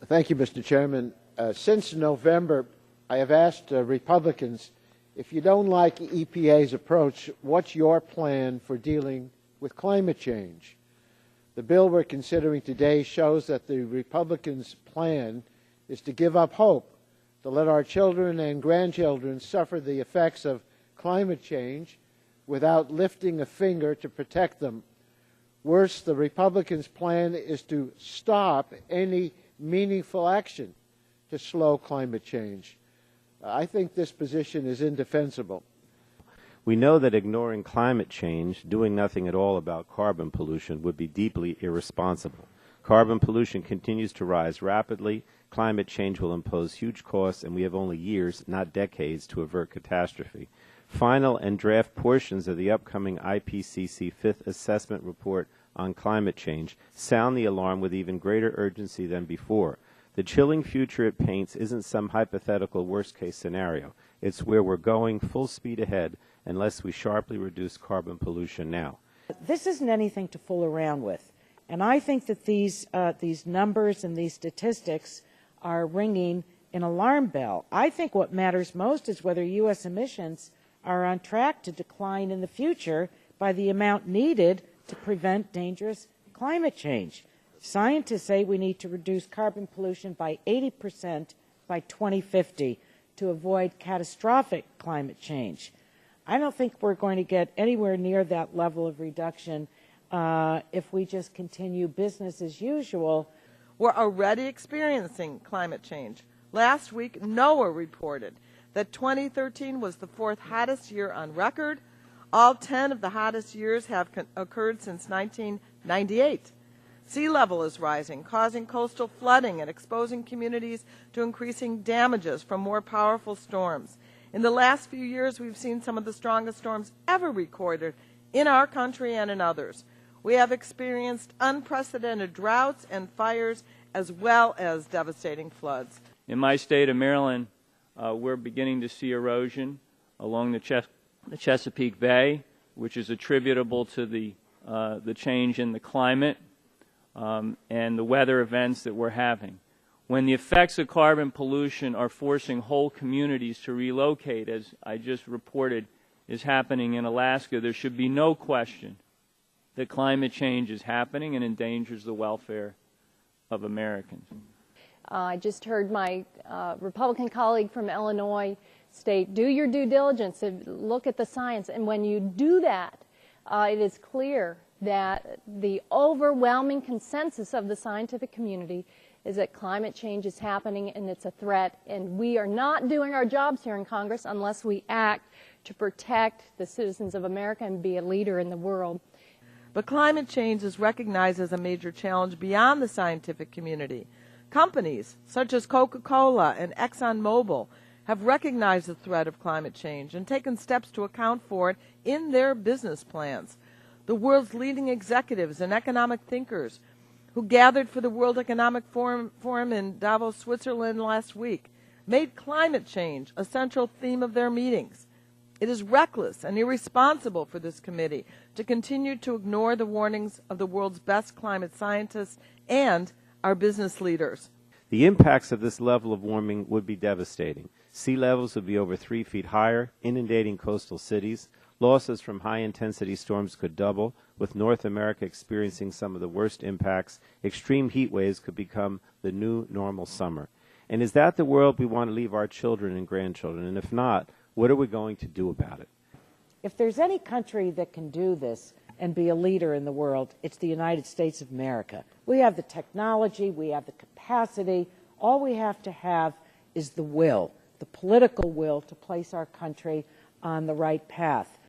Thank you, Mr. Chairman. Since November, I have asked Republicans, if you don't like EPA's approach, what's your plan for dealing with climate change? The bill we're considering today shows that the Republicans' plan is to give up hope, to let our children and grandchildren suffer the effects of climate change without lifting a finger to protect them. Worse, the Republicans' plan is to stop any meaningful action to slow climate change. I think this position is indefensible. We know that ignoring climate change, doing nothing at all about carbon pollution, would be deeply irresponsible. Carbon pollution continues to rise rapidly. Climate change will impose huge costs, and we have only years, not decades, to avert catastrophe. Final and draft portions of the upcoming IPCC Fifth Assessment Report on climate change sound the alarm with even greater urgency than before. The chilling future it paints isn't some hypothetical worst-case scenario. It's where we're going full speed ahead unless we sharply reduce carbon pollution now. This isn't anything to fool around with. And I think that these numbers and these statistics are ringing an alarm bell. I think what matters most is whether U.S. emissions are on track to decline in the future by the amount needed to prevent dangerous climate change. Scientists say we need to reduce carbon pollution by 80% by 2050 to avoid catastrophic climate change. I don't think we're going to get anywhere near that level of reduction if we just continue business as usual. We're already experiencing climate change. Last week, NOAA reported that 2013 was the fourth hottest year on record. All 10 of the hottest years have occurred since 1998. Sea level is rising, causing coastal flooding and exposing communities to increasing damages from more powerful storms. In the last few years, we've seen some of the strongest storms ever recorded in our country and in others. We have experienced unprecedented droughts and fires as well as devastating floods. In my state of Maryland, we're beginning to see erosion along the Chesapeake Bay, which is attributable to the change in the climate and the weather events that we're having. When the effects of carbon pollution are forcing whole communities to relocate, as I just reported is happening in Alaska, there should be no question that climate change is happening and endangers the welfare of Americans. I just heard my Republican colleague from Illinois state, do your due diligence, look at the science. And when you do that, it is clear that the overwhelming consensus of the scientific community is that climate change is happening and it's a threat. And we are not doing our jobs here in Congress unless we act to protect the citizens of America and be a leader in the world. But climate change is recognized as a major challenge beyond the scientific community. Companies such as Coca-Cola and ExxonMobil have recognized the threat of climate change and taken steps to account for it in their business plans. The world's leading executives and economic thinkers who gathered for the World Economic Forum in Davos, Switzerland last week made climate change a central theme of their meetings. It is reckless and irresponsible for this committee to continue to ignore the warnings of the world's best climate scientists and our business leaders. The impacts of this level of warming would be devastating. Sea levels would be over 3 feet higher, inundating coastal cities. Losses from high-intensity storms could double, with North America experiencing some of the worst impacts. Extreme heat waves could become the new normal summer. And is that the world we want to leave our children and grandchildren? And if not, what are we going to do about it? If there's any country that can do this and be a leader in the world, it's the United States of America. We have the technology, we have the capacity. All we have to have is the will, the political will to place our country on the right path.